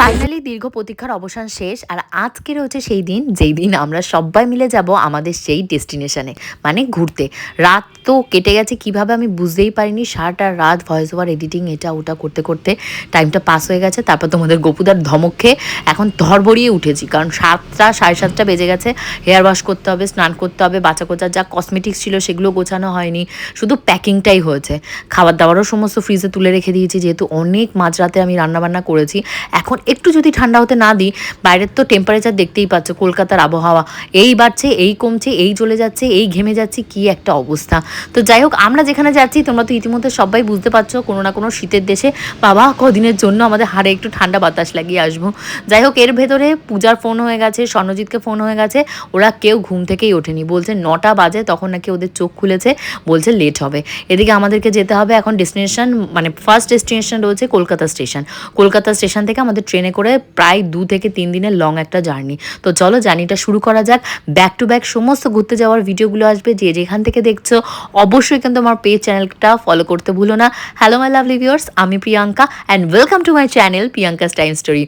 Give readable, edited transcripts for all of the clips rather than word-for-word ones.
Finally দীর্ঘ প্রতীক্ষার অবসান শেষ। আর আজকের হচ্ছে সেই দিন যেই দিন আমরা সবাই মিলে যাব আমাদের সেই ডেস্টিনেশনে, মানে ঘুরতে। রাত তো কেটে গেছে কিভাবে আমি বুঝতেই পারিনি। সারাটা রাত ভয়েস ওভার এডিটিং এটা ওটা করতে করতে টাইমটা পাস হয়ে গেছে। তারপর তোমাদের গোপুদার ধমক খেয়ে এখন ধরবড়িয়ে উঠেছি, কারণ 7টা 7:30 বেজে গেছে। হেয়ার ওয়াশ করতে হবে, স্নান করতে হবে, বাচ্চা কোচার যা কসমেটিক্স ছিল সেগুলো গোছানো হয়নি, শুধু প্যাকিংটাই হয়েছে। খাবার দাবারও সমস্ত ফ্রিজে তুলে রেখে দিয়েছি, যেহেতু অনেক মাঝরাতে আমি রান্নাবান্না করেছি। এখন একটু যদি ঠান্ডা হতে না দিই, বাইরের তো টেম্পারেচার দেখতেই পাচ্ছ, কলকাতার আবহাওয়া এই বাড়ছে এই কমছে, এই চলে যাচ্ছে এই ঘেমে যাচ্ছি, কি একটা অবস্থা। তো যাই হোক, আমরা যেখানে যাচ্ছি তোমরা তো ইতিমধ্যে সবাই বুঝতে পারছো, কোনো না কোনো শীতের দেশে বাবা কদিনের জন্য আমাদের হাড়ে একটু ঠান্ডা বাতাস লাগিয়ে আসবো। যাই হোক, এর ভেতরে পূজার ফোন হয়ে গেছে, স্বর্ণজিৎকে ফোন হয়ে গেছে, ওরা কেউ ঘুম থেকেই ওঠেনি। বলছে 9টা বাজে, তখন নাকি ওদের চোখ খুলেছে, বলছে লেট হবে। এদিকে আমাদেরকে যেতে হবে এখন ডেস্টিনেশন, মানে ফার্স্ট ডেস্টিনেশন রয়েছে কলকাতা স্টেশন। কলকাতা স্টেশন থেকে আমাদের ট্রেনে করে প্রায় 2 থেকে 3 দিনের লং একটা জার্নি। তো চলো জার্নিটা শুরু করা যাক। ব্যাক টু ব্যাক সমস্ত ঘুরতে যাওয়ার ভিডিওগুলো আসবে, যে যেখান থেকে দেখছো অবশ্যই কিন্তু আমার পেজ চ্যানেলটা ফলো করতে ভুলো না। হ্যালো মাই লাভলি ভিউয়ার্স, আমি Priyanka and welcome to my channel Priyanka's time story.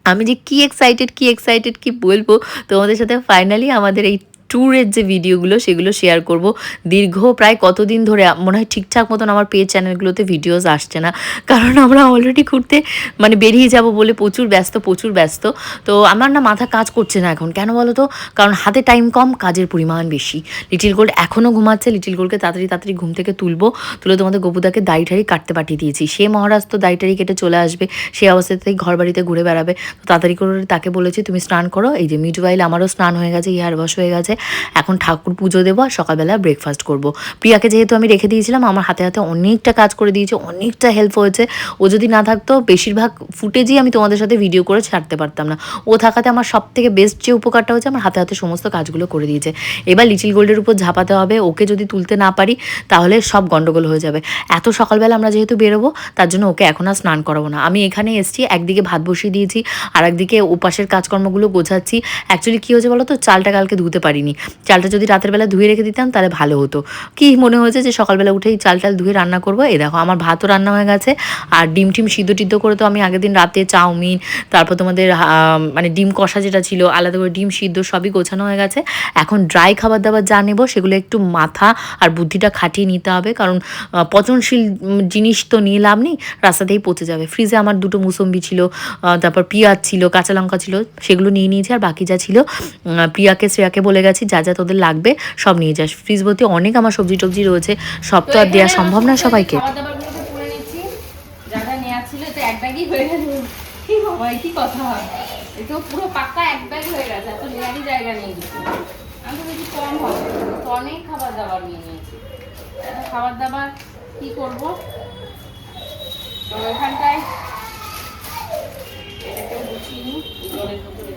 আমি যে কি এক্সাইটেড কি বলবো তোমাদের সাথে। ফাইনালি আমাদের এই ট্যুরের যে ভিডিওগুলো সেগুলো শেয়ার করব। দীর্ঘ প্রায় কতদিন ধরে মনে হয় ঠিকঠাক মতন আমার পেজ চ্যানেলগুলোতে ভিডিওস আসছে না, কারণ আমরা অলরেডি ঘুরতে মানে বেরিয়ে যাব বলে প্রচুর ব্যস্ত। তো আমার না মাথা কাজ করছে না এখন, কেন বলো তো? কারণ হাতে টাইম কম, কাজের পরিমাণ বেশি। লিটিল গোল্ড এখনও ঘুমাচ্ছে, লিটিল গোল্ডকে তাড়াতাড়ি ঘুম থেকে তুলে তোমাদের গোপুদাকে দাড়ি ঠাড়ি কাটতে পাঠিয়ে দিয়েছি। সে মহারাজ তো দাড়ি টাড়ি কেটে চলে আসবে, সেই অবস্থাতেই ঘর বাড়িতে ঘুরে বেড়াবে। তো তাড়াতাড়ি করে তাকে বলেছি তুমি স্নান করো। এই যে মিডওয়াইল আমারও স্নান হয়ে গেছে, হেয়ার ওয়াশ হয়ে গেছে। এখন ঠাকুর পুজো দেবো আর সকালবেলা ব্রেকফাস্ট করব। প্রিয়াকে যেহেতু আমি রেখে দিয়েছিলাম, আমার হাতে অনেকটা কাজ করে দিয়েছে, অনেকটা হেল্প হয়েছে। ও যদি না থাকতো বেশিরভাগ ফুটেজই আমি তোমাদের সাথে ভিডিও করে ছাড়তে পারতাম না। ও থাকাতে আমার সব থেকে বেস্ট যে উপকারটা হচ্ছে, আমার হাতে সমস্ত কাজগুলো করে দিয়েছে। এবার লিটিল গোল্ডের উপর ঝাঁপাতে হবে। ওকে যদি তুলতে না পারি তাহলে সব গন্ডগোল হয়ে যাবে। এত সকালবেলা আমরা যেহেতু বেরোবো, তার জন্য ওকে এখন আর স্নান করাবো না। আমি এখানে এসেছি, একদিকে ভাত বসিয়ে দিয়েছি আর একদিকে ওপাশের কাজকর্মগুলো গোছাচ্ছি। অ্যাকচুয়ালি কী হয়েছে বলো তো, চালটা কালকে ধুতে পারিনি। চালটা যদি রাতের বেলা ধুয়ে রেখে দিতাম তাহলে ভালো হতো। কি মনে হয়েছে যে সকালবেলা উঠেই চাল ধুয়ে রান্না করবো। এই দেখো আমার ভাতও রান্না হয়ে গেছে। আর ডিম সিদ্ধ করে তো আমি আগের দিন রাতে চাউমিন, তারপর তোমাদের মানে ডিম কষা যেটা ছিল, আলাদা করে ডিম সিদ্ধ সবই গোছানো হয়ে গেছে। এখন ড্রাই খাবার দাবার যা নেবো সেগুলো একটু মাথা আর বুদ্ধিটা খাটিয়ে নিতে হবে, কারণ পচনশীল জিনিস তো নিয়ে লাভ নেই, রাস্তাতেই পচে যাবে। ফ্রিজে আমার 2টো মুসম্বি ছিল, তারপর পেঁয়াজ ছিল, কাঁচা লঙ্কা ছিল, সেগুলো নিয়ে নিয়েছি। আর বাকি যা ছিল প্রিয়াকে শ্রেয়াকে বলে গেছি যা যা তোদের লাগবে সব নিয়ে যাস। ফ্রিজ ভর্তি অনেক আমার সবজি টবজি রয়েছে, সব তো আর দেওয়া সম্ভব না সবাইকে। পুরো পাক্কা এক ব্যাগ হয়ে গেছে, এত নেয়ারই জায়গা নেই। আমি তো বেশি কম হবে, তো অনেক খাবার দাবার নিয়ে নিয়েছি। খাবার দাবার কি করবো তো এখানটায় এটাকে গুছিয়ে নিই, জলের ভেতরে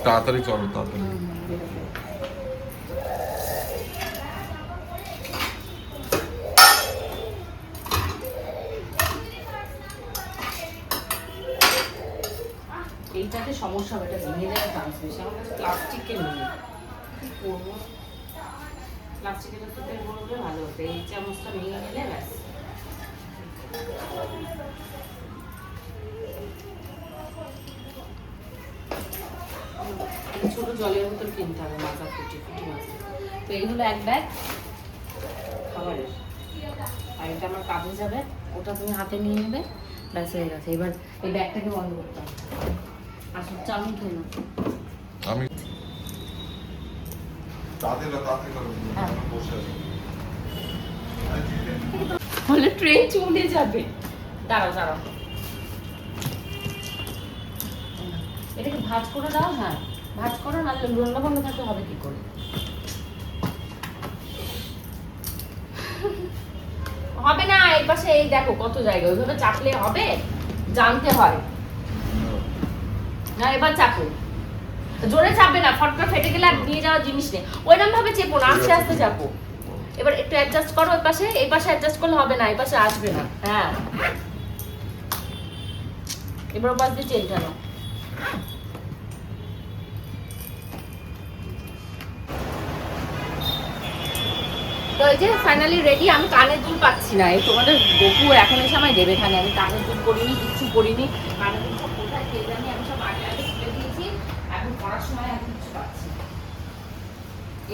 তাড়াতাড়ি চলো তাড়াতাড়ি। এইটাতে সমস্যা হবে, এটা ভেঙে যাওয়ার চান্স বেশি। আমার কাছে প্লাস্টিকের নেই, কি করবো? প্লাস্টিকের সাথে বললে ভালো হতো। এই চামচটা ভেঙে গেলে ব্যাস। ছোট জলের বোতল কিনতে হবে, মাজা ফুটি মাছ। তো এই হলো এক ব্যাগ খাবারের, আর এটা আমার কাজে যাবে, ওটা তুমি হাতে নিয়ে নেবে, ব্যাস হয়ে গেছে। এবার এই ব্যাগটাকে বন্ধ করতে হবে। আসলে চাউমিন খেয়ে নাও। আমি বলে ট্রেন চলে যাবে। দাঁড়াও এটাকে ভাঁজ করে দাও। হ্যাঁ ভাঁজ করো, না রান্না বন্ধ থাকতে হবে কি করে? হবে না, এই পাশে এই দেখো কত জায়গা, ওইভাবে চাপলে হবে, জানতে হয় না। এবার চাপো, জোরে চাপবে না, ফট করে ফেটে গেলে আর নিয়ে যাওয়ার জিনিস নেই। ওইরকম ভাবে চেপো না, আস্তে আস্তে চাপো। এবার একটু অ্যাডজাস্ট করো, ওই পাশে এই পাশে অ্যাডজাস্ট করলে হবে না, এই পাশে আসবে না। হ্যাঁ এবার ওপাশ দিয়ে চেন টানো। তো এই যে ফাইনালি রেডি। আমি কানের দুল পাচ্ছি না, এই তোমাদের গপু এখন এসে আমায় দেবে খানে। আমি কানের দুল করিনি, কিচ্ছু করিনি। কানের দুল সব কোথায় কে জানি, আমি সব আগে আগে তুলে দিয়েছি। এখন পড়ার সময় আর কিছু পাচ্ছি না।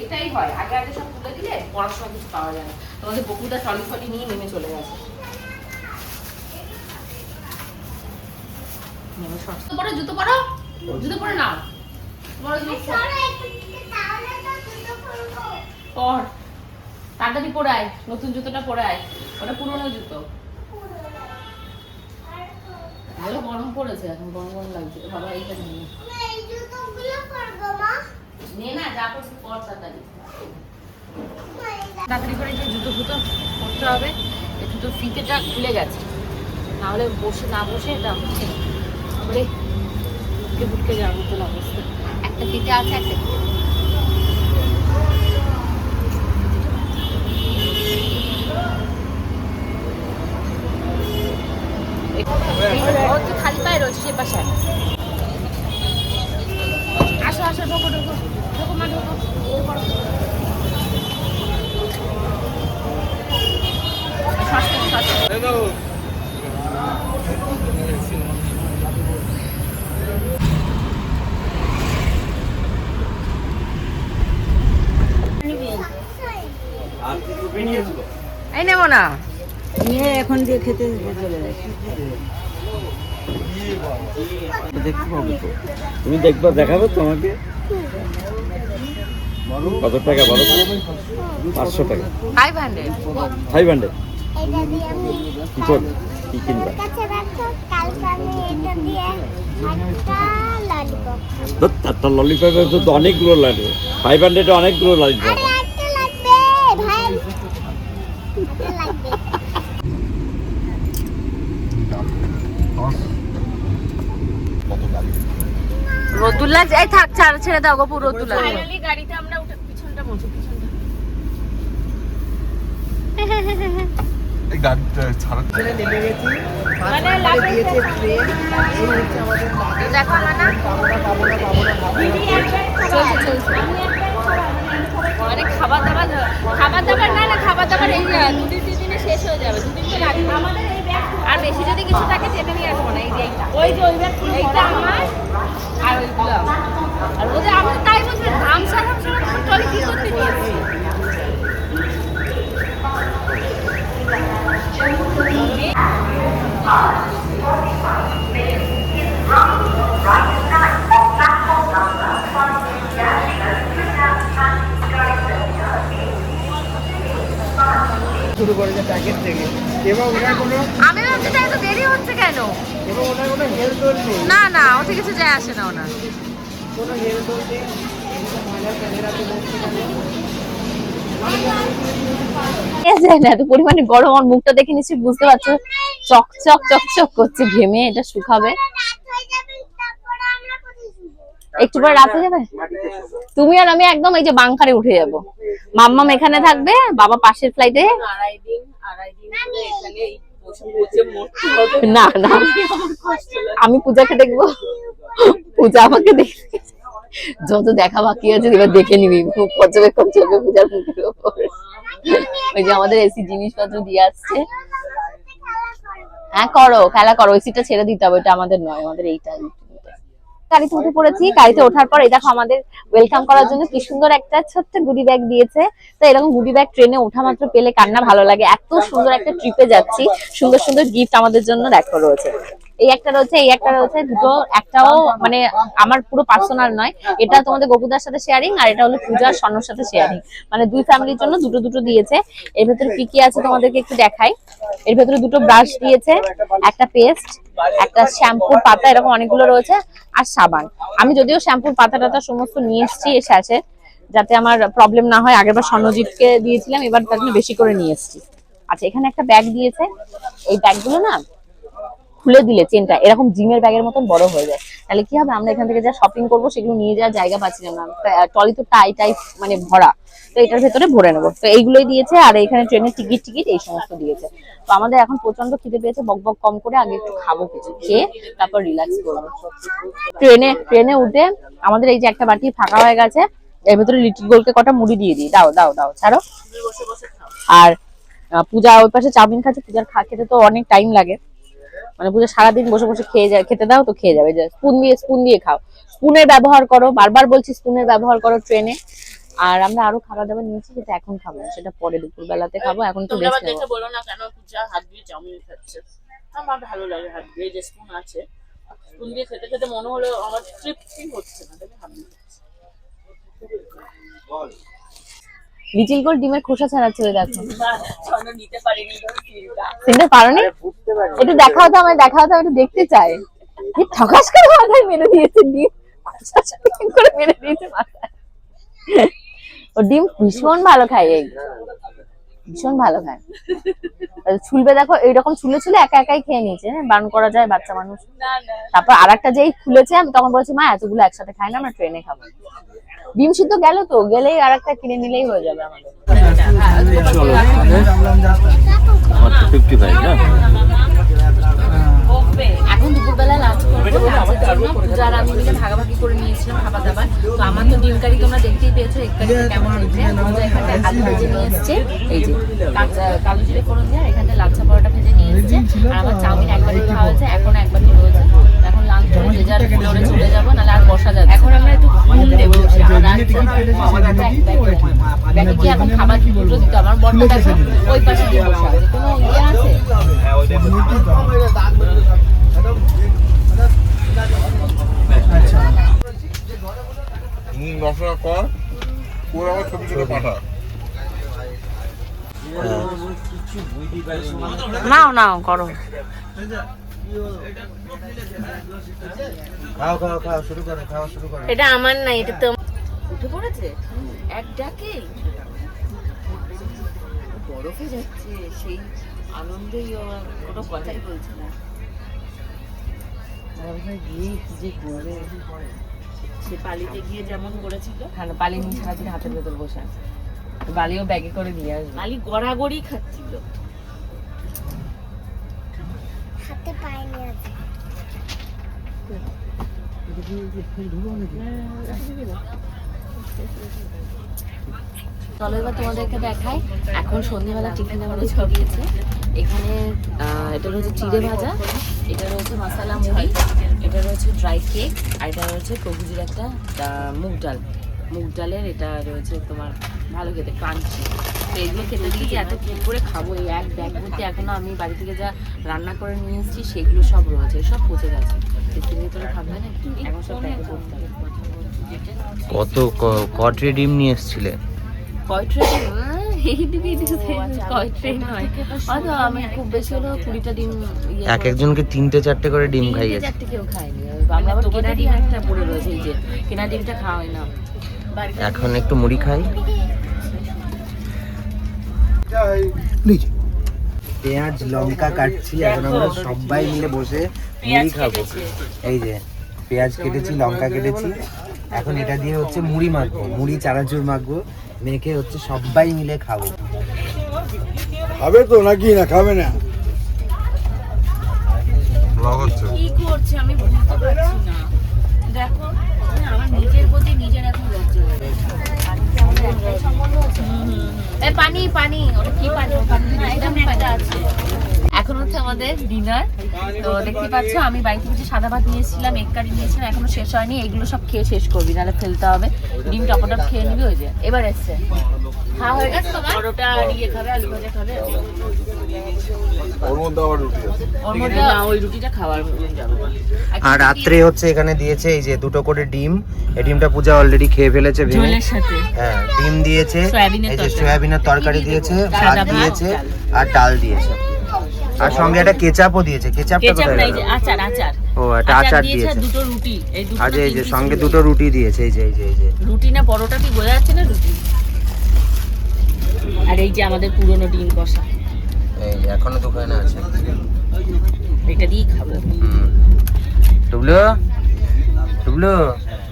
এটাই হয়, আগে আগে সব তুলে দিলে পড়ার সময় কিছু পাওয়া যায় না। তোমাদের গপুটা ট্রলি ফলি নিয়ে নেমে চলে গেছে। জুতো পরো, জুতো পরো, জুতো পরে নাও। তোমার পর তাড়াতাড়ি পরায়, নতুন জুতোটা পরায়, ওটা পুরনো জুতো। ভালো গরম পড়েছে এখন, গরম গরম লাগছে বাবা। এইটা নিয়ে নে না, যা করছিস পর তাড়াতাড়ি। তাড়াতাড়ি করে যে জুতো ফুতো করতে হবে। এই জুতো ফিতেটা খুলে গেছে, নাহলে বসে না বসে এটা হচ্ছে তারপরে ফুটকে ফুটকে যাওয়ার মতন অবস্থা। একটা ফিতে আছে, একটা খালি পায়ে রয়েছে সে পাশে। আসো আসো, ঢোকো ঢোকো ঢোকো মা, ঢোকো। এই নেবো না, নিয়ে এখন যে খেতে চলে যায়। দেখতে পাবো তো, তুমি দেখবা, দেখাবো তোমাকে। কত টাকা বলো? 500 টাকা। 500। 500 কি করবে, কি কিনবা? একটা ললিপপের তো অনেকগুলো লাগবে। 500 অনেকগুলো ললিপপ। রোদুল লাগছে, এই থাক, ছেড়ে দাও গো, পুরো রোদুল লাগছে। ফাইনালি গাড়িতে আমরা উঠে, পিছনটা মোছো, পিছনটা। এই গাড়িটা ছাড়া মানে লাগে দিয়েছে ট্রেন, এই হচ্ছে আমাদের লাগে। দেখো না, চলছে। অনেক খাবার দাবার না না, খাবার দাবার এই 2-3 দিনে শেষ হয়ে যাবে। 2 দিন তো লাগবে আমাদের। এই ব্যাগ আর বেশি যদি কিছু থাকে টেনে নিয়ে আসবো না। এই যে এইটা, ওই যে ওই ব্যাগ, এইটা আমার, আর ওইগুলো আর ওদের। আমি তাই বলছি, ধামসা ট্রলি কি করতে দিয়েছি। শুরু করেছে প্যাকেট থেকে, এবং ওনার কোনো আমি ভাবছি তাই তো দেরি হচ্ছে কেন। এবং ওনার কোনো হেলথ দোল নেই, না না, ওতে কিছু যায় আসে না ওনার। কোনো হেলথ দোল নেই। ময়লা ফেলে রাখতে বসতে গেলে এত পরিমাণে গরম, আমার মুখটা দেখে নিশ্চয়ই বুঝতে পারছো চকচক চকচক করছে ঘেমে। এটা শুকাবে, একটু পরে রাত হয়ে যাবে। তুমি আর আমি একদম এই যে বাংকারে উঠে যাবো। মাম্মাম এখানে থাকবে, বাবা পাশের ফ্লাইটে। না না, আমি পূজাকে দেখবো, পূজা আমাকে দেখবে। যত দেখা বাকি আছে এবার দেখে নিবি, পর্যবেক্ষণ চলবে পূজার মুখের উপর। ওই যে আমাদের এসি জিনিসপত্র দিয়ে আসছে। হ্যাঁ করো, খেলা করো। এসিটা ছেড়ে দিতে হবে, এটা আমাদের নয়, আমাদের এইটা। গাড়িতে উঠে পড়েছি। গাড়িতে ওঠার পর এই দেখো আমাদের ওয়েলকাম করার জন্য কি সুন্দর একটা ছোট্ট গুডি ব্যাগ দিয়েছে। তো এরকম গুডি ব্যাগ ট্রেনে ওঠা মাত্র পেলে কান্না ভালো লাগে। এত সুন্দর একটা ট্রিপে যাচ্ছি, সুন্দর সুন্দর গিফট আমাদের জন্য দেখো রয়েছে। এই একটা রয়েছে, এই একটা রয়েছে, দুটো। একটাও মানে আমার পুরো পার্সোনাল নয়, এটা তোমাদের গপুদার সাথে শেয়ারিং, আর এটা হলো পূজার স্বর্ণর সাথে শেয়ারিং। মানে দুই ফ্যামিলির জন্য দুটো দুটো দিয়েছে। এর ভেতরে কি কি আছে তোমাদেরকে একটু দেখাই। এর ভেতরে দুটো ব্রাশ দিয়েছে, একটা পেস্ট, একটা শ্যাম্পুর পাতা, এরকম অনেকগুলো রয়েছে, আর সাবান। আমি যদিও শ্যাম্পুর পাতা টাতা সমস্ত নিয়ে এসেছি এর সাথে, যাতে আমার প্রবলেম না হয়। আগেরবার স্বর্ণজিৎকে দিয়েছিলাম, এবার তার জন্য বেশি করে নিয়ে এসেছি। আচ্ছা, এখানে একটা ব্যাগ দিয়েছে। এই ব্যাগগুলো না খুলে দিলে চেনটা এরকম জিমের ব্যাগের মতন বড় হয়ে যায়। তাহলে কি হবে, আমরা এখান থেকে যা শপিং করবো সেগুলো নিয়ে যাওয়ার জায়গা পাচ্ছিলাম না। ট্রলি তো টাই মানে ভরা, তো এটার ভেতরে ভরে নেবো। তো এইগুলোই দিয়েছে, আর এখানে ট্রেনের টিকিট এই সমস্ত দিয়েছে। তো আমাদের এখন প্রচন্ড খিদে পেয়েছে, বক বক কম করে আগে একটু খাবো, কিছু খেয়ে তারপর রিল্যাক্স করবো। ট্রেনে উঠে আমাদের এই যে একটা বাটি ফাঁকা হয়ে গেছে, এর ভেতরে লিটল গোলকে কটা মুড়ি দিয়ে দিই। দাও দাও দাও, ছাড়ো। আর পূজা ওই পাশে চাউমিন খাচ্ছে, পূজার খেতে তো অনেক টাইম লাগে, মানে পূজা সারাদিন বসে বসে খেয়ে যায়, খেতে দাও তো খেয়ে যাবে। স্পুন দিয়ে খাও, স্পুনের ব্যবহার করো, বারবার বলছি স্পুনের ব্যবহার করো ট্রেনে। আর আমরা আরো খাবার দাবার নিয়েছি, সেটা এখন খাবো না, সেটা পরে দুপুর বেলাতে খাবো। এখন তো রেস্ট নেবো। বলো না কেন পূজা হাত দিয়ে চাউমিন খাচ্ছে, আমার ভালো লাগে হাত দিয়ে, যে স্পুন আছে স্পুন দিয়ে খেতে খেতে মনে হলো আমার তৃপ্তি হচ্ছে না, তাই হাত দিয়ে লিটল গোল ডিমের খোসা ছাড়াচ্ছে, ওই দেখো। নিতে পারিনি ফিলটা। চিনতে পারোনি? এটা দেখাও তো আমায়, দেখাও তো, আমি একটু দেখতে চাই। কি ঠকাস করে মাথায় মেরে দিয়েছে ডিম, খোসা ছাড়িয়ে করে মেরে দিয়েছে মাথায়। ও ডিম ভীষণ ভালো খায়, এই ভীষণ ভালো খায়। ছুলবে দেখো, এইরকম ছুলে ছুলে একা একাই খেয়ে নিয়েছে, বারণ করা যায় বাচ্চা মানুষ। তারপর আরেকটা যেই খুলেছে, আমি তখন বলছি মা এতগুলো একসাথে খাই না, আমরা ট্রেনে খাবো। ডিম সিদ্ধ গেল তো, গেলেই আরেকটা কিনে নিলেই হয়ে যাবে আমাদের। 55 না? এখন দুপুরবেলা লাঞ্চ করবো, লাঞ্চের জন্য পূজা আর আমি মিলে ভাগাভাগি করে নিয়েছিলাম খাবার দাবার। তো আমার তো ডিম কারি তোমরা দেখতেই পেয়েছো, এক কারি কেমন হয়েছে। পূজা এখানটায় আলু ভেজে নিয়ে এসছে, এই যে কালো জিরে ফোড়ন দিয়ে এখানটায় লাচ্ছা পরোটা ভেজে নিয়ে এসছে। আর আমার চাউমিন একবারই খাওয়া হয়েছে, এখন একবারই রয়েছে। এখন লাঞ্চ করে যে যার ফ্লোরে চলে যাবো, নাহলে আর বসা যাবে। এখন আমরা একটু ঘুম দেবো, ব্যাগে গিয়ে এখন খাবার দুটো দিতে। আমার বড়টা দেখো ওই পাশে দিয়ে বসা আছে, কোনো ইয়ে আছে? মশলা কর, ওর আমার ছবি তুলে পাঠা। নাও নাও করো। খাও খাও খাও, শুরু করো, খাওয়া শুরু করো। এটা আমার না, এটা তো উঠে পড়েছে এক ডাকে, বরফে যাচ্ছে, সেই আনন্দেই কোনো কথাই বলছে না। গিয়ে কি যে করবে, সে পালিতে গিয়ে যেমন করেছিল। হ্যাঁ, পালি নিয়ে সারাদিন হাতের ভেতর বসে আছে, বালিও ব্যাগে করে নিয়ে আসবে। পালি গড়াগড়ি খাচ্ছিল। হাতে পায়ে নিয়ে আছে। চলো এবার তোমাদেরকে দেখাই। এখন সন্ধ্যেবেলা টিফিনে আমাদের ছড়িয়েছে এখানে, এটা রয়েছে চিড়ে ভাজা, এটা রয়েছে মশলা মুড়ি, এটা রয়েছে ড্রাই কেক, আর এটা রয়েছে প্রভুজির একটা মুগ ডালের এটা রয়েছে তোমার ভালো খেতে ক্রাঞ্চি। তো এগুলো খেতে দিয়ে যে এত কি করে খাবো, এই এক ব্যাগ ভর্তি এখনো আমি বাড়ি থেকে যা রান্না করে নিয়ে এসেছি সেগুলো সব রয়েছে, সব পচে গেছে। টিফিনের ভিতরে খাবে না, এখন সব ব্যাগে করতে হবে। কত কট্রে ডিম নিয়ে এসেছিলে? কয় ট্রেন? কয় ট্রেন নয়, হয়তো আমি খুব বেশি হলো 20টা ডিম। এক একজনকে 3-4টে করে ডিম খাইয়েছে। 3-4টে কেউ খায়নি, আমরা আবার কেনা ডিম একটা পড়ে রয়েছে, এই যে কেনা ডিমটা খাওয়া হয় না। এখন একটু মুড়ি খাই। পেঁয়াজ লঙ্কা কাটছি, এখন আমরা সবাই মিলে বসে মুড়ি খাবো। এই যে পেঁয়াজ কেটেছি, লঙ্কা কেটেছি, এখন এটা দিয়ে হচ্ছে মুড়ি মাখবো, মুড়ি চানাচুর মাখবো, মেখে হচ্ছে সবাই মিলে খাবো। খাবে তো নাকি না খাবে না? ব্লগ হচ্ছে। কি করছে আমি বুঝতে পারছি না। দেখো আমার নিজের প্রতি নিজের এখন লজ্জা লাগে। পানি পানি, ওটা কি পানি? পানি আছে। এখন হচ্ছে আমাদের ডিনার। তো দেখতে পাচ্ছ আমি বাড়িতে কিছু সাদা ভাত নিয়েছিলাম, এক কারি নিয়েছিলাম, এখনো শেষ হয়নি। এগুলো সব খেয়ে শেষ করবি, নাহলে ফেলতে হবে। ডিম টপটপ খেয়ে নিবি, ওই যে এবার এসছে খাওয়া হয়ে গেছে তোমার। পরোটা আর ইয়ে খাবে, আলু ভাজা খাবে, ওর মধ্যে আবার রুটি আছে, ওর মধ্যে ওই রুটিটা খাওয়ার যাবে। আর রাত্রে হচ্ছে এখানে দিয়েছে এই যে 2টো করে ডিম। এই ডিমটা পূজা অলরেডি খেয়ে ফেলেছে ভেঙে। ঝোলের সাথে হ্যাঁ, ডিম দিয়েছে, সয়াবিনের এই যে তরকারি। সয়াবিনের তরকারি দিয়েছে, ভাত সাদা ভাত, দিয়েছে আর ডাল দিয়েছে, আর সঙ্গে একটা কেচাপও দিয়েছে। কেচাপটা কেচাপ কোথায় নাই, গেল? যে আচার আচার ও, একটা আচার দিয়েছে। দুটো রুটি, এই দুটো আজ এই যে সঙ্গে 2টো রুটি দিয়েছে, এই যে রুটি না পরোটা কি বোঝা যাচ্ছে না, রুটি। আর এই যে আমাদের পুরনো ডিম কষা, এই যে এখনো দোকানে আছে। এটা দিয়ে খাবো। টুবলু টুবলু,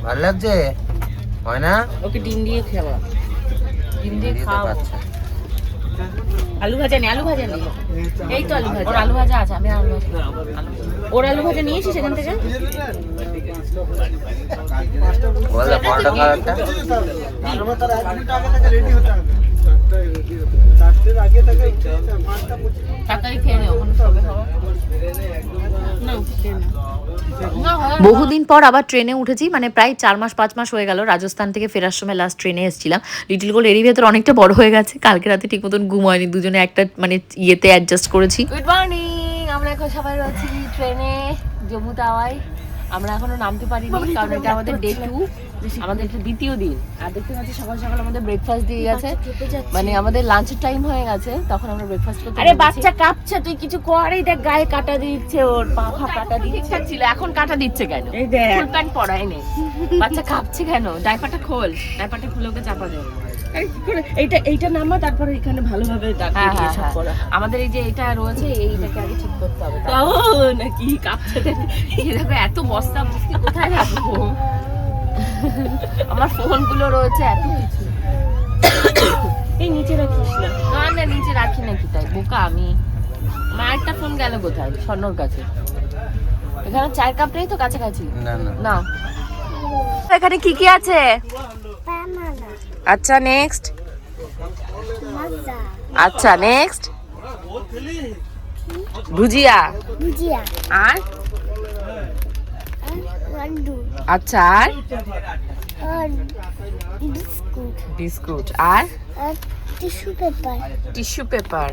ভালো লাগছে? হয় না? ওকে ডিম দিয়ে খাওয়া, ডিম দিয়ে দিতে খাওয়া। পারছে। আলু ভাজা নেই, আলু ভাজা নেই। এই তো আলু ভাজা। ওর আলু ভাজা আছে, আমি আলু ভাজা ওর আলু ভাজা নিয়েছি সেখান থেকে। বলে পরোটা খাওয়ার একটা তাড়াতাড়ি খেয়ে নেও, ওখানে সবে খাবো। না, খেয়ে নাও। না হয় না। বহুদিন পর আবার ট্রেনে উঠেছি, মানে প্রায় 4 মাস 5 মাস হয়ে গেল। রাজস্থান থেকে ফেরার সময় লাস্ট ট্রেনে এসেছিলাম। লিটিল গোল এরই ভেতর অনেকটা বড় হয়ে গেছে। কালকে রাতে ঠিক মতন ঘুম হয়নি, দুজনে একটা মানে ইয়েতে অ্যাডজাস্ট করেছি। গুড মর্নিং, আমরা এখন সবাই রয়েছি ট্রেনে জম্মু তাওয়াই। আমরা এখনো নামতে পারিনি কারণ এটা আমাদের ডে 2, আমাদের এটা দ্বিতীয় দিন। আর দেখতে পাচ্ছি সকাল সকাল আমাদের ব্রেকফাস্ট দিয়ে গেছে, মানে আমাদের লাঞ্চের টাইম হয়ে গেছে, তখন আমরা ব্রেকফাস্ট করতে আরে বসেছি। বাচ্চা কাঁপছে, তুই কিছু করেই দেখ, গায়ে কাটা দিচ্ছে, ওর পা ফা কাটা দিচ্ছে। ঠিকঠাক ছিল, এখন কাটা দিচ্ছে কেন? এই দেখ। ফুল প্যান্ট পরাই নেই, বাচ্চা কাঁপছে কেন? ডাইপারটা খোল, ডাইপারটা খুলে ওকে চাপা দে। আরে কি করে এইটা নামা, তারপরে এখানে ভালোভাবে হ্যাঁ তাকিয়ে দিয়ে হ্যাঁ সব হ্যাঁ। করা। আমাদের এই যে এটা রয়েছে, এইটাকে আগে ঠিক করতে হবে। তাও নাকি কাঁপছে দেখ। এই দেখো এত বস্তা বস্তি কোথায় রাখবো? আমার ফোন গুলো রয়েছে এত কিছু। এই নিচে রাখিস না। না না, নিচে রাখি নাকি তাই বোকা আমি। মায়েরটা ফোন গেল কোথায়? স্বর্ণর কাছে। এখানে চায়ের কাপ নেই তো কাছাকাছি? না না না। এখানে কি কি আছে? বানানা আচ্ছা নেক্সট। মাজা আচ্ছা নেক্সট। ভুজিয়া। ভুজিয়া আর লাড্ডু আচ্ছা আর আর বিস্কুট বিস্কুট আর আর টিস্যু পেপার টিস্যু পেপার।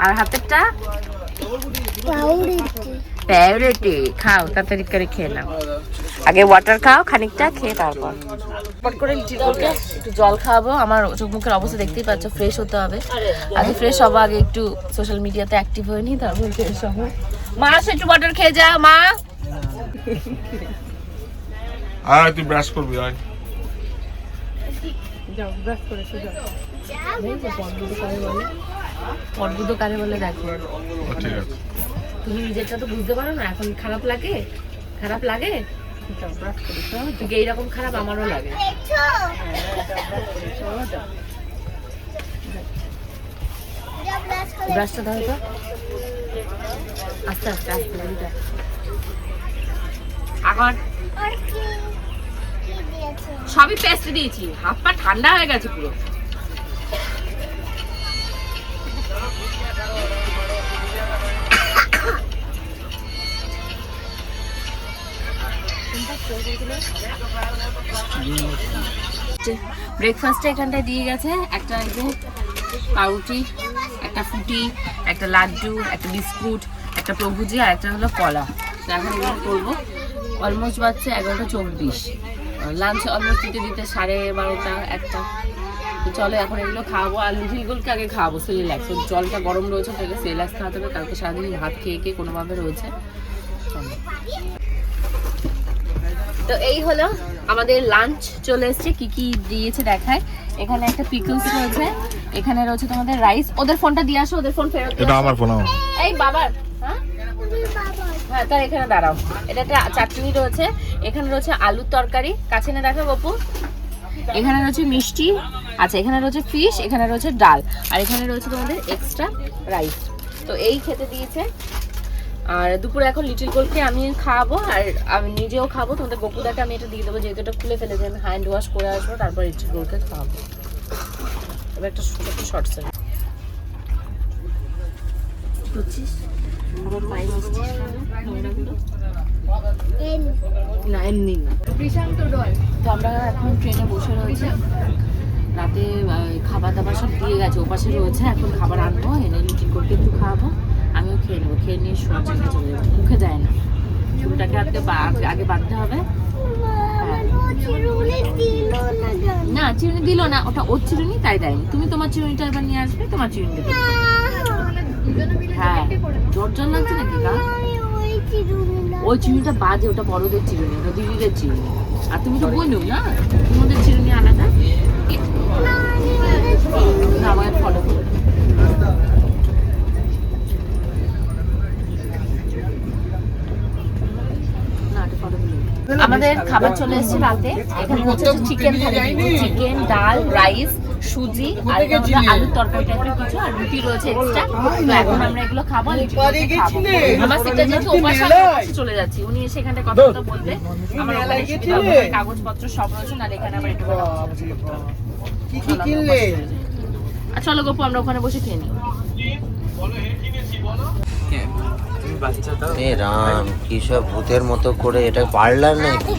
আর হাতেরটা পাউরুটি প্যারেটে। খাও, তাড়াতাড়ি করে খেয়ে নাও। আগে ওয়াটার খাও খানিকটা, খেয়ে তারপর পট করে লিটিল গোলকে একটু জল খাওয়াবো। আমার চোখ মুখের অবস্থা দেখতেই পাচ্ছ, ফ্রেশ হতে হবে। আগে ফ্রেশ হবো, আগে একটু সোশ্যাল মিডিয়াতে অ্যাক্টিভ হয়ে নি, তারপর ফ্রেশ হবো। মা আসো, একটু ওয়াটার খেয়ে যা মা। আয় তুই ব্রাশ করবি আয়। পটবুদো কারে বলে দেখো। ও, ঠিক আছে। তুমি নিজেরটা তো বুঝতে পারো না, এখন খারাপ লাগে? খারাপ লাগে? তুই এইরকম খারাপ আমারও লাগে। ব্রাশটা ধরো তো, আস্তে আস্তে আস্তে দিটা। এখন আর কি দিয়েছে সবই পেস্ট দিয়েছি, হাত পা ঠান্ডা হয়ে গেছে পুরো। ব্রেকফাস্টে এখানটায় দিয়ে গেছে একটা এই যে পাউরুটি, একটা ফুটি, একটা লাড্ডু, একটা বিস্কুট, একটা প্রভুজি আর একটা হলো কলা। তো এখন এগুলো করবো। অলমোস্ট বাজছে 11:24। লাঞ্চ অলমোস্ট দিতে দিতে 12:30 একটা। তো চলো এখন এগুলো খাওয়াবো। আর লিটিল গোলকে আগে খাওয়াবো সেরিল্যাক্স। ওর জলটা গরম রয়েছে, তাকে সেরিল্যাক্স খাওয়াতে হবে। কালকে সারাদিন ভাত খেয়ে খেয়ে কোনোভাবে রয়েছে। তো এই হলো আমাদের লাঞ্চ চলে এসছে। কি কি দিয়েছে দেখায়। এখানে একটা পিকলস রয়েছে, এখানে রয়েছে তোমাদের রাইস। ওদের ফোনটা দিয়ে আসো, ওদের ফোন ফেরত দিয়ে এটা আসো। আমার ফোন। এই বাবার, হ্যাঁ হ্যাঁ, তার এখানে দাঁড়াও। এটা একটা চাটনি রয়েছে, এখানে রয়েছে আলুর তরকারি, কাছে না দেখো বাপু। এখানে রয়েছে মিষ্টি, আচ্ছা এখানে রয়েছে ফিশ, এখানে রয়েছে ডাল, আর এখানে রয়েছে তোমাদের এক্সট্রা রাইস। তো এই খেতে দিয়েছে। আর দুপুরে এখন লিটিল গোলকে আমি খাওয়াবো, আর আমি নিজেও খাবো। তোমাদের গোপুদাকে আমি এটা দিয়ে দেবো, যেহেতু এটা খুলে ফেলেছি। আমি হ্যান্ড ওয়াশ করে আসবো, তারপর লিটিল গোলকে খাওয়াবো। এবার একটা ছোট শর্টস বুঝছিস, আবার পায়ে বসছিস নোংরাগুলো। না এমনি না। তো আমরা এখন ট্রেনে বসে রয়েছে, রাতে খাবার দাবার সব দিয়ে গেছে, ওপাশে রয়েছে। এখন খাবার আনবো, এনে লিটিল গোলকে একটু খাওয়াবো, আমিও খেয়ে নেবো। খেয়ে নিয়ে শোয়ার জায়গায় চলে যাবো। মুখে দেয় না, চুলটাকে আগে বাঁধতে হবে। না চিরুনি দিল না, ওটা ওর চিরুনি, তাই দেয়নি। তুমি তোমার চিরুনিটা এবার নিয়ে আসবে, তোমার চিরুনি দেবে। হ্যাঁ, জ্বর জ্বর লাগছে নাকি গা? ওই চিরুনিটা বাজে, ওটা বড়দের চিরুনি, ওটা দিদিদের চিরুনি। আর তুমি তো বললো না তোমাদের চিরুনি আলাদা। না আমাকে ফলো করো। আমাদের খাবার চলে এসেছে রাতে। এখানে হচ্ছে চিকেন থালি, চিকেন, ডাল, রাইস, সুজি আর এটা হলো আলুর তরকারি টাইপের কিছু, আর রুটি রয়েছে এক্সট্রা। তো এখন আমরা এগুলো খাবো, আর খাবো। আমার সিটটা যেহেতু ওপাশে চলে যাচ্ছি, উনি এসে এখানটা কথা বলবে। আমার ওখানে সুবিধা হবে, কাগজপত্র সব রয়েছে, আর এখানে আবার একটু কি কি কিনলে। আর চলো গপু, আমরা ওখানে বসে খেয়ে নিই। এ রাম, কি সব ভূতের মতো করে, এটা পার্লার নাকি?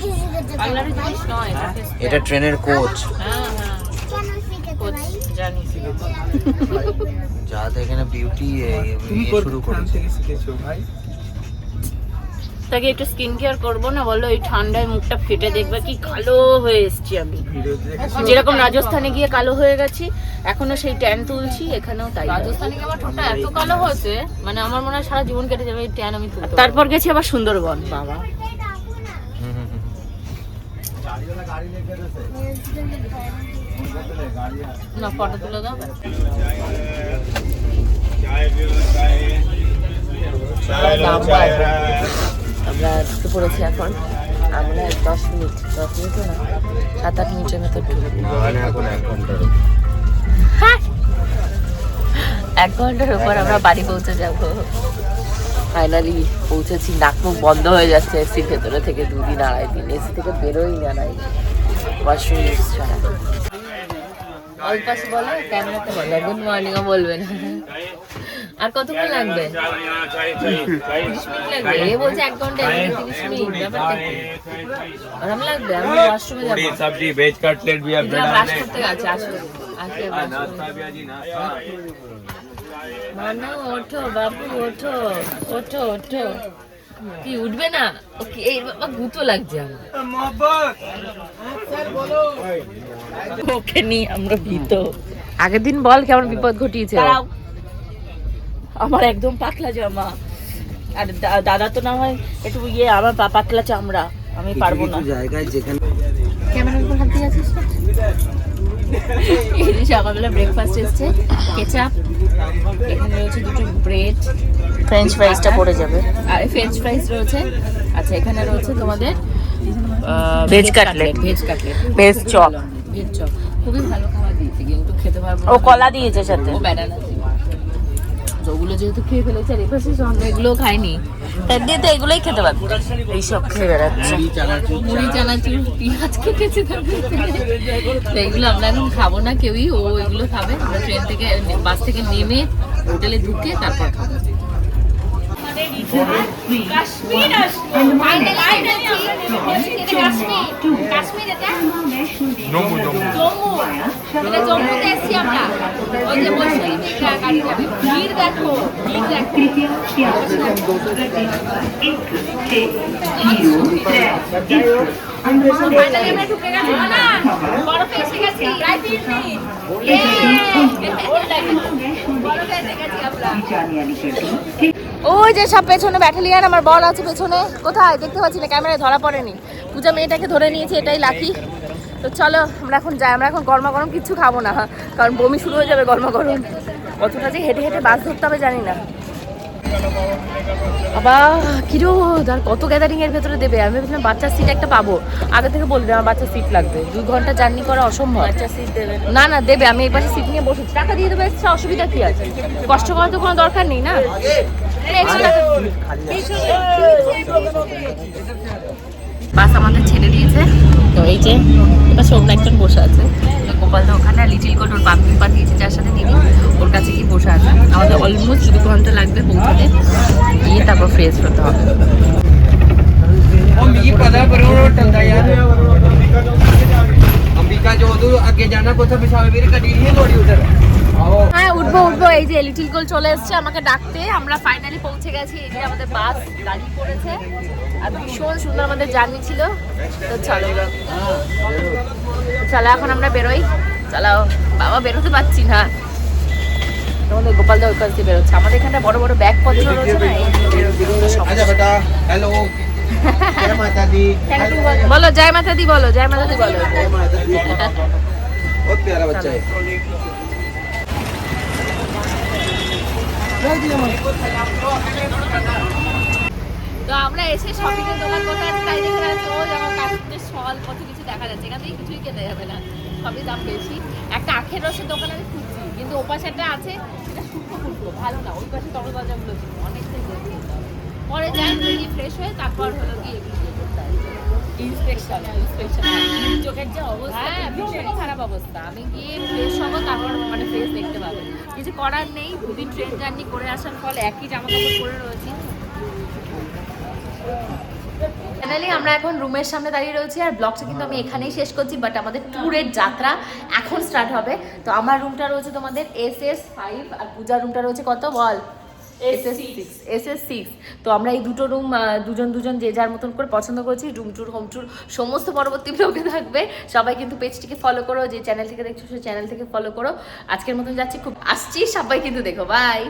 পার্লারের জিনিস নয়, এটা ট্রেনের কোচ। হ্যাঁ হ্যাঁ কোচ জানি। যা তো এখানে বিউটি শুরু করেছে। তাকে একটু স্কিন কেয়ার করবো না বললো? এই ঠান্ডায় মুখটা ফেটে দেখবে কি কালো হয়ে এসছি আমি, যেরকম রাজস্থানে গিয়ে কালো হয়ে গেছি, এখনো সেই ট্যান তুলছি, এখানেও তাই। রাজস্থানে গিয়ে আমার ঠোঁটটা এত কালো হয়েছে, মানে আমার মনে হয় সারা জীবন কেটে যাবে এই ট্যান আমি তুলতে। তারপর গেছি আবার সুন্দরবন। বাবা না, ফটো তুলে দাও। আমরা ঢুকে পড়েছি এখন। আমরা 10 মিনিটও না, 7-8 মিনিটের মতো ঢুকে দিই। এখন 1 ঘন্টার। 1 ঘন্টার উপর আমরা বাড়ি পৌঁছে যাবো। ফাইনালি পৌঁছেছি। নাক মুখ বন্ধ হয়ে যাচ্ছে এসির ভেতরে থেকে 2 দিন 2.5 দিন এসি থেকে বেরোই না, নাই ওয়াশরুম ইউজ ছাড়া। ওই পাশে বলো, ক্যামেরাতে বলো গুড মর্নিংও বলবে না। আর কতক্ষণ লাগবে? 30 মিনিট লাগবে। এ বলছে 1 ঘন্টা, 30 মিনিট। ব্যাপারটা কি? আরাম লাগবে। আমি ওয়াশরুমে যাবো। सब्जी वेज कटलेट भी এটা ব্রাশ করতে গেছে, আসলে আসলে মানা। ওঠো বাবু, ওঠো ওঠো ওঠো। কি উঠবে না? ওকে, এই বাবা গুতো লাগছে আমার। ওকে নিয়ে আমরা ভীত। আগের দিন বল কেমন বিপদ ঘটিয়েছে। আমার একদম পাতলা জামা, আর দাদা তো না হয় একটু আমার পাতলা চামড়া, আমি পারবো না। জায়গায় যেখানে ক্যামেরার উপর হাত দিয়ে আছিস। এই যে সকালবেলা ব্রেকফাস্ট এসছে, কেচাপ, এখানে রয়েছে 2টো ব্রেড, ফ্রেঞ্চ ফ্রাইসটা পড়ে যাবে, আর ফ্রেঞ্চ ফ্রাইস রয়েছে। আচ্ছা, এখানে রয়েছে তোমাদের ভেজ কাটলেট, ভেজ চপ। খুবই ভালো খাবার দিয়েছে, কিন্তু খেতে পারবো। ও কলা দিয়েছে সাথে, ও ব্যানানা। ওগুলো যেহেতু খেয়ে ফেলেছে, আর এপাশে আমরা এগুলোও খাইনি, তার দিয়ে তো এগুলোই খেতে পারবো। এইসব খেয়ে বেড়াচ্ছে, মুড়ি চানাচুর, পেঁয়াজ কেটেছে, এগুলো আমরা এখন খাবো না কেউই। ও এগুলো খাবে। আমরা ট্রেন থেকে, বাস থেকে নেমে হোটেলে ঢুকে তারপর খাবো। জম্মুতে এসছি আমরা, ওই যে বৈষ্ণবী গাড়ি যাবে। ভিড় দেখো, ভিড় দেখো। ফাইনালি আমরা ঢুকে গেছি না, বরফে এসে গেছি। প্রায় 3 মিনিট বরফে এসে গেছি আমরা। ওই যে সব পেছনে ব্যাটালিয়ান, আমার বর আছে পেছনে। কোথায় দেখতে পাচ্ছি না, ক্যামেরায় ধরা পড়েনি। পূজা মেয়েটাকে ধরে নিয়েছে, এটাই লাকি। তো চলো আমরা এখন যাই। আমরা এখন গরমা গরম কিছু খাবো না, কারণ বমি শুরু হয়ে যাবে গরমা গরম। কতটা যে হেঁটে হেঁটে বাস ধরতে হবে জানি না। আবার কিরো আর কত গ্যাদারিং এর ভেতরে দেবে। আমি ভেবেছিলাম বাচ্চার সিট একটা পাবো, আগে থেকে বলবে আমার বাচ্চার সিট লাগবে। 2 ঘন্টা জার্নি করা অসম্ভব। বাচ্চার সিট দেবে না? না দেবে। আমি এই পাশে সিট নিয়ে বসেছি, টাকা দিয়ে দেবে এক্সট্রা, অসুবিধা কি আছে? কষ্ট করার তো কোনো দরকার নেই না। বাস আমাদের ছেড়ে দিয়েছে। তো এই যে এবার সোমনা একজন বসে আছে, গোপাল তো ওখানে, লিটিল কোট ওর বান্ধবী পাঠিয়েছে যার সাথে দিদি, ওর কাছে কি বসে আছে। আমাদের অলমোস্ট 2 ঘন্টা লাগবে পৌঁছাতে, গিয়ে তারপর ফ্রেশ হতে হবে। হ্যাঁ উঠবো উঠবো। এই যে লিটিল গোল চলে এসছে আমাকে ডাকতে। আমরা ফাইনালি পৌঁছে গেছি। এই যে আমাদের বাস দাঁড়িয়ে পড়েছে, আর ভীষণ সুন্দর আমাদের জার্নি ছিল। তো চলো চলো এখন আমরা বেরোই। চালাও বাবা, বেরোতে পারছি না। তোমাদের গোপাল দা ওই পাশ দিয়ে বেরোচ্ছে। আমাদের এখানটা বড় বড় ব্যাগ পত্র রয়েছে না, হ্যালো মাতা দি, বলো জয় মাতা দি, বলো জয় মাতা দি, বলো। बहुत प्यारा बच्चा है। তো আমরা এসে শপিং এর দোকান কোথায় আছে তাই দেখে যাচ্ছি। ও যেমন কাশ্মীরের শল, কত কিছু দেখা যাচ্ছে। এখান থেকে কিছুই কেনা যাবে না, সবই দাম বেশি। একটা আখের রসের দোকান আমি খুঁজছি, কিন্তু ও পাশে একটা আছে, সেটা শুকনো ফুটলো, ভালো না। ওই পাশে তরতাজাগুলো ছিল, অনেকটাই দেখতে হবে। পরে যাই গিয়ে ফ্রেশ হয়ে তারপর হলো কি এগুলো করতে হয়, ইন্সপেকশন। চোখের যে অবস্থা, হ্যাঁ ভীষণই খারাপ অবস্থা। আমি গিয়ে ফ্রেশ হবো, তারপর মানে ফ্রেশ দেখতে পাবে। কিছু করার নেই, দুদিন ট্রেন জার্নি করে আসার ফলে একই জামা কাপড় পরে রয়েছি। ফাইনালি আমরা এখন রুমের সামনে দাঁড়িয়ে রয়েছি, আর ব্লগটা কিন্তু আমি এখানেই শেষ করছি। বাট আমাদের ট্যুরের যাত্রা এখন স্টার্ট হবে। তো আমার রুমটা রয়েছে তোমাদের SS5, আর পূজার রুমটা রয়েছে কত বল? SS6। তো আমরা এই দুটো রুম দুজন যে যার মতন করে পছন্দ করেছি। রুম ট্যুর, হোম ট্যুর সমস্ত পরবর্তী ব্লগে থাকবে। সবাই কিন্তু পেজটিকে ফলো করো, যে চ্যানেল থেকে দেখছো সেই চ্যানেল থেকে ফলো করো। আজকের মতন যাচ্ছি, খুব আসছি, সবাই কিন্তু দেখো, বাই।